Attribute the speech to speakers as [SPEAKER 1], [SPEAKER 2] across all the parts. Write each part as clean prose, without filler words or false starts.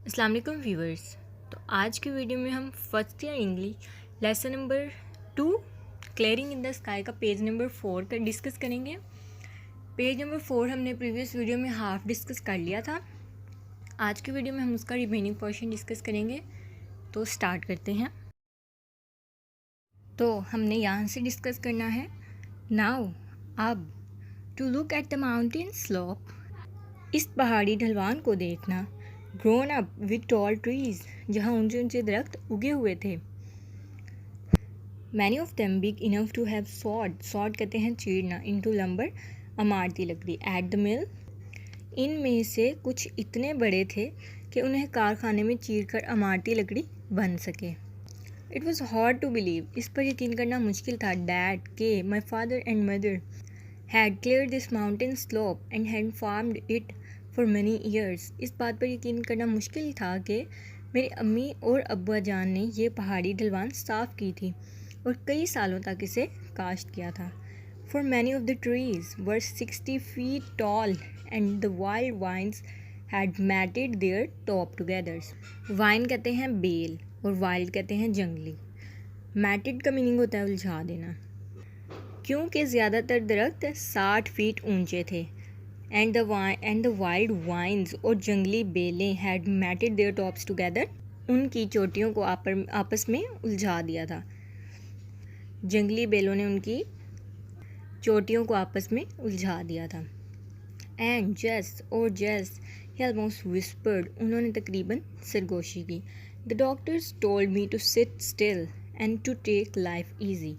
[SPEAKER 1] अस्सलाम वालेकुम व्यूवर्स। तो आज के वीडियो में हम first year English lesson number 2 clearing in the sky का पेज नंबर 4 का डिस्कस करेंगे। पेज नंबर 4 हमने प्रीवियस वीडियो में हाफ डिस्कस कर लिया था। आज के वीडियो में हम उसका रिमेनिंग पोर्शन डिस्कस करेंगे। तो स्टार्ट करते हैं। तो हमने यहाँ से डिस्कस करना है नाउ अब to look at the mountain slope, इस पहाड़ी ढलवान को देखना। Grown up with tall trees, जहाँ ऊंचे ऊंचे दरख्त उगे हुए थे। Many of them big enough to have sawed, sawed कहते हैं चीरना, इनटू लंबर इमारती लकड़ी, एट द मिल, इनमें से कुछ इतने बड़े थे कि उन्हें कारखाने में चीरकर इमारती लकड़ी बन सके। It was hard to believe, इस पर यकीन करना मुश्किल था, डैड के my father and mother had cleared this mountain slope and had farmed it for many years। इस बात पर यकीन करना मुश्किल था कि मेरी अम्मी और अब्बा जान ने ये पहाड़ी ढलवान साफ़ की थी और कई सालों तक इसे काश्त किया था। For many of the trees were 60 feet tall and the wild vines had matted their top together। Wine कहते हैं बेल और वाइल्ड कहते हैं जंगली। मैटेड का मीनिंग होता है उलझा देना, क्योंकि ज़्यादातर दरख्त 60 फीट ऊंचे थे। एंड द वाइल्ड वाइन्स, और जंगली बेलें, had matted their tops together, उनकी चोटियों को आपस में उलझा दिया था। जंगली बेलों ने उनकी चोटियों को आपस में उलझा दिया था। And just he almost whispered, उन्होंने तकरीबन सरगोशी की। The doctors told me to sit still and to take life easy,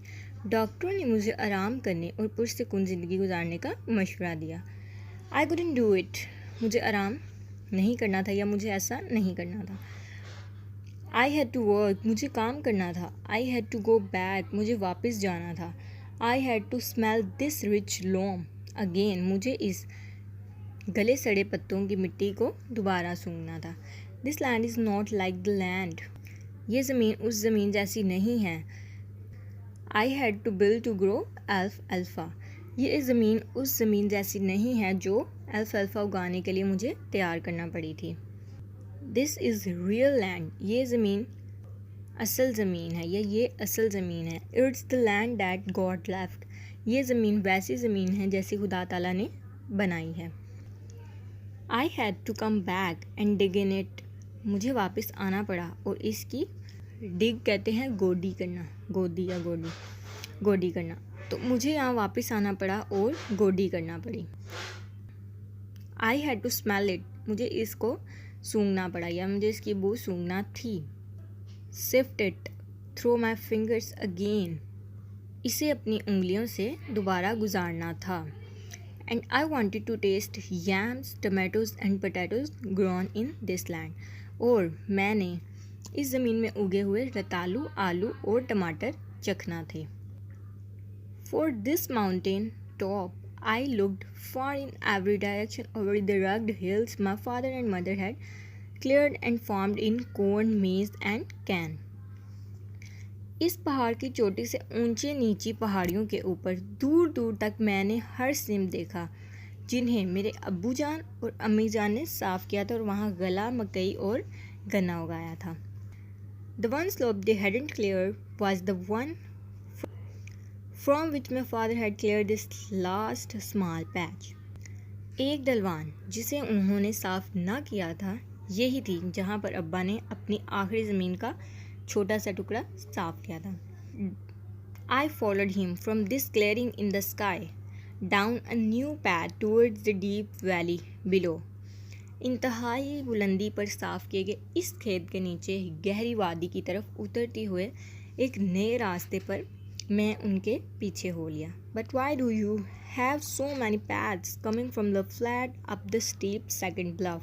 [SPEAKER 1] डॉक्टरों ने मुझे आराम करने और पुरसकून ज़िंदगी गुजारने का मशवरा दिया। आई कुडंट डू इट, मुझे आराम नहीं करना था या मुझे ऐसा नहीं करना था। आई हैड टू वर्क, मुझे काम करना था। I had to go back, मुझे वापस जाना था। I had to smell this rich loam again, मुझे इस गले सड़े पत्तों की मिट्टी को दोबारा सूंघना था। This land is not like the land, ये ज़मीन उस ज़मीन जैसी नहीं है। I had to build to grow alfalfa, ये ज़मीन उस ज़मीन जैसी नहीं है जो अल्फ़ा उगाने के लिए मुझे तैयार करना पड़ी थी। दिस इज़ रियल लैंड, ये ज़मीन असल ज़मीन है या ये असल ज़मीन है। It's the land that God left, ये ज़मीन वैसी ज़मीन है जैसी खुदा ताला ने बनाई है। I had to come back and dig in it, मुझे वापस आना पड़ा और इसकी डिग कहते हैं गोडी करना, गोदी या गोडी करना, तो मुझे यहाँ वापस आना पड़ा और गोडी करना पड़ी। I had to smell it, मुझे इसको सूंघना पड़ा या मुझे इसकी बू सूंघना थी। Sift it through my fingers again, इसे अपनी उंगलियों से दोबारा गुजारना था। And I wanted to taste yams, tomatoes and potatoes grown in this land, और मैंने इस ज़मीन में उगे हुए रतालू, आलू और टमाटर चखना थे। For this mountain top I looked far in every direction over the rugged hills my father and mother had cleared and farmed in corn, मेज एंड कैन। इस पहाड़ की चोटी से ऊंचे नीची पहाड़ियों के ऊपर दूर दूर तक मैंने हर सिम देखा जिन्हें मेरे अब्बू जान और अम्मी जान ने साफ़ किया था और वहाँ गला, मकई और गन्ना उगाया था। The one slope they hadn't cleared was the one from which my father had cleared this last small patch। एक ढलवान जिसे उन्होंने साफ ना किया था यही थी जहाँ पर अब्बा ने अपनी आखिरी ज़मीन का छोटा सा टुकड़ा साफ किया था। I followed him from this clearing in the sky down a new path towards the deep valley below। इंतहाई बुलंदी पर साफ़ किए गए इस खेत के नीचे गहरी वादी की तरफ उतरते हुए एक नए रास्ते पर मैं उनके पीछे हो लिया। But why do you have so many paths coming from the flat up the steep second bluff,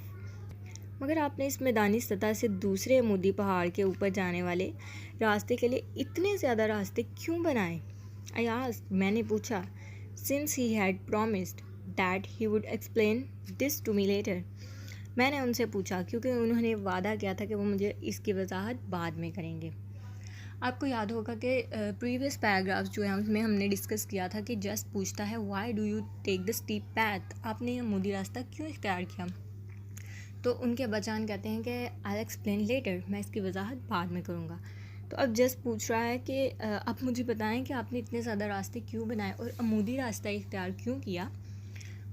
[SPEAKER 1] मगर आपने इस मैदानी सतह से दूसरे अमूदी पहाड़ के ऊपर जाने वाले रास्ते के लिए इतने ज़्यादा रास्ते क्यों बनाए? आई आस्क्ड, मैंने पूछा। Since he had promised that he would explain this to me later, मैंने उनसे पूछा क्योंकि उन्होंने वादा किया था कि वो मुझे इसकी वजाहत बाद में करेंगे। आपको याद होगा कि प्रीवियस पैराग्राफ्स जो हैं उसमें हमने डिस्कस किया था कि जस्ट पूछता है why do you take the steep path, आपने ये अमूदी रास्ता क्यों इख्तियार किया? तो उनके अब्बाजान कहते हैं कि आई एक्सप्लेन लेटर, मैं इसकी वजाहत बाद में करूँगा। तो अब जस पूछ रहा है कि आप मुझे बताएं कि आपने इतने ज़्यादा रास्ते क्यों बनाए और अमूदी रास्ता इख्तियार क्यों किया।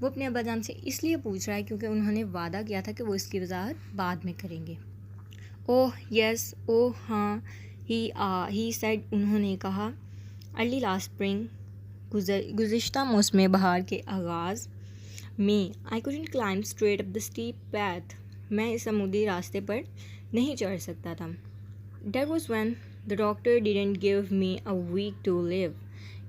[SPEAKER 1] वो अपने अब्बाजान से इसलिए पूछ रहा है क्योंकि उन्होंने वादा किया था कि वो इसकी वजाहत बाद में करेंगे। ओह यस, ओह हाँ, ही सेड, उन्होंने कहा। अर्ली लास्ट स्प्रिंग, गुज़िश्ता मौसम बहार के आगाज़ में, I couldn't climb straight up the steep path, मैं इस अमूदी रास्ते पर नहीं चढ़ सकता था। That was when the doctor didn't give me a week to live.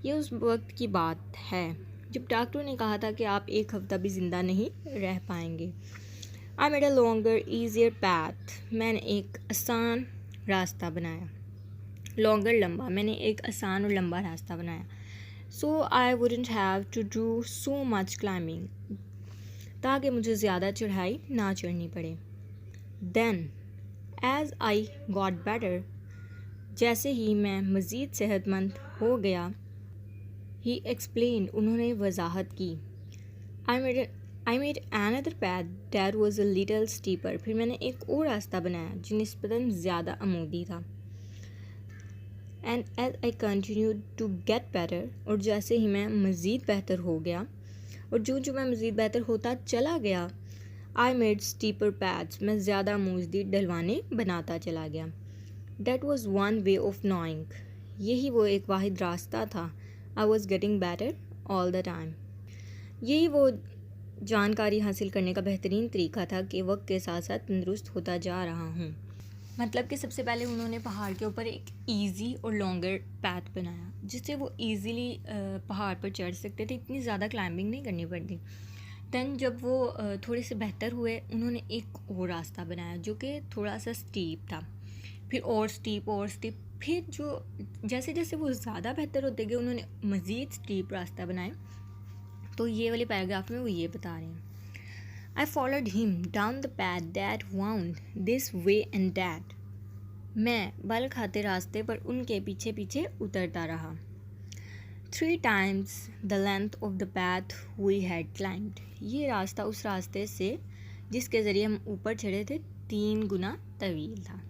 [SPEAKER 1] ये उस वक्त की बात है जब डॉक्टर ने कहा था कि आप एक हफ़्ता भी ज़िंदा नहीं रह पाएंगे। I made a longer, easier path. मैंने एक आसान रास्ता बनाया। Longer, लंबा, मैंने एक आसान और लंबा रास्ता बनाया। So I wouldn't have to do so much climbing. ताकि मुझे ज़्यादा चढ़ाई ना चढ़नी पड़े। Then As I got better, जैसे ही मैं मज़ीद सेहतमंद हो गया, he explained, उन्होंने वजाहत की। I made another path that was a little steeper. फिर मैंने एक और रास्ता बनाया जो निस्बतन ज़्यादा अमूदी था। And as I continued to get better, और जैसे ही मैं मज़ीद बेहतर हो गया और जो मैं मज़ीद बेहतर होता चला गया, I made steeper paths, मैं ज़्यादा मुज़ीद ढलवाने बनाता चला गया। That was one way of knowing, यही वो एक वाहिद रास्ता था। I was getting better all the time, यही वो जानकारी हासिल करने का बेहतरीन तरीका था कि वक्त के साथ साथ तंदुरुस्त होता जा रहा हूँ। मतलब कि सबसे पहले उन्होंने पहाड़ के ऊपर एक ईज़ी और लॉन्गर पैथ बनाया जिससे वो ईज़िली पहाड़ पर चढ़ सकते थे, इतनी ज़्यादा क्लाइंबिंग नहीं करनी पड़ती। दैन जब वो थोड़े से बेहतर हुए, उन्होंने एक और रास्ता बनाया जो कि थोड़ा सा स्टीप था, फिर और स्टीप, फिर जो जैसे जैसे वो ज़्यादा बेहतर होते गए उन्होंने मज़ीद स्टीप रास्ता बनाए। तो ये वाले पैराग्राफ में वो ये बता रहे हैं, I followed him down the path that wound this way and that. मैं बल खाते रास्ते पर उनके पीछे पीछे उतरता रहा। 3 times the length of the path we had climbed. ये रास्ता उस रास्ते से जिसके ज़रिए हम ऊपर चढ़े थे 3 गुना तवील था।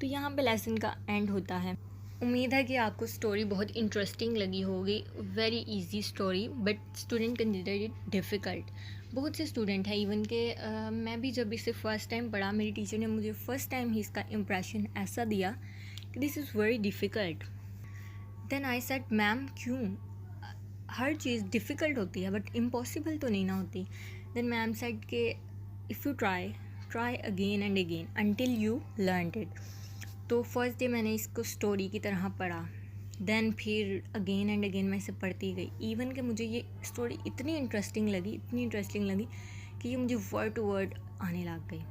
[SPEAKER 1] तो यहाँ पे लेसन का एंड होता है। उम्मीद है कि आपको स्टोरी बहुत इंटरेस्टिंग लगी होगी। Very easy story but student consider it difficult. बहुत से स्टूडेंट हैं इवन के मैं भी जब इसे फ़र्स्ट टाइम पढ़ा, मेरी टीचर ने मुझे फ़र्स्ट टाइम ही इसका इम्प्रेशन ऐसा दिया कि this is very difficult. Then I said ma'am क्यों, हर चीज़ डिफ़िकल्ट होती है बट इम्पॉसिबल तो नहीं ना होती। देन मैम सेड कि if you try again and again until you learned it. तो फर्स्ट डे मैंने इसको स्टोरी की तरह पढ़ा, देन फिर अगेन एंड अगेन मैं इसे पढ़ती गई। इवन कि मुझे ये स्टोरी इतनी इंटरेस्टिंग लगी कि ये मुझे वर्ड टू वर्ड आने लग गई।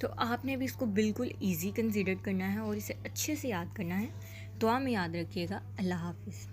[SPEAKER 1] तो आपने भी इसको बिल्कुल इजी कंसीडर करना है और इसे अच्छे से याद करना है। दुआ में याद रखिएगा। अल्लाह हाफिज़।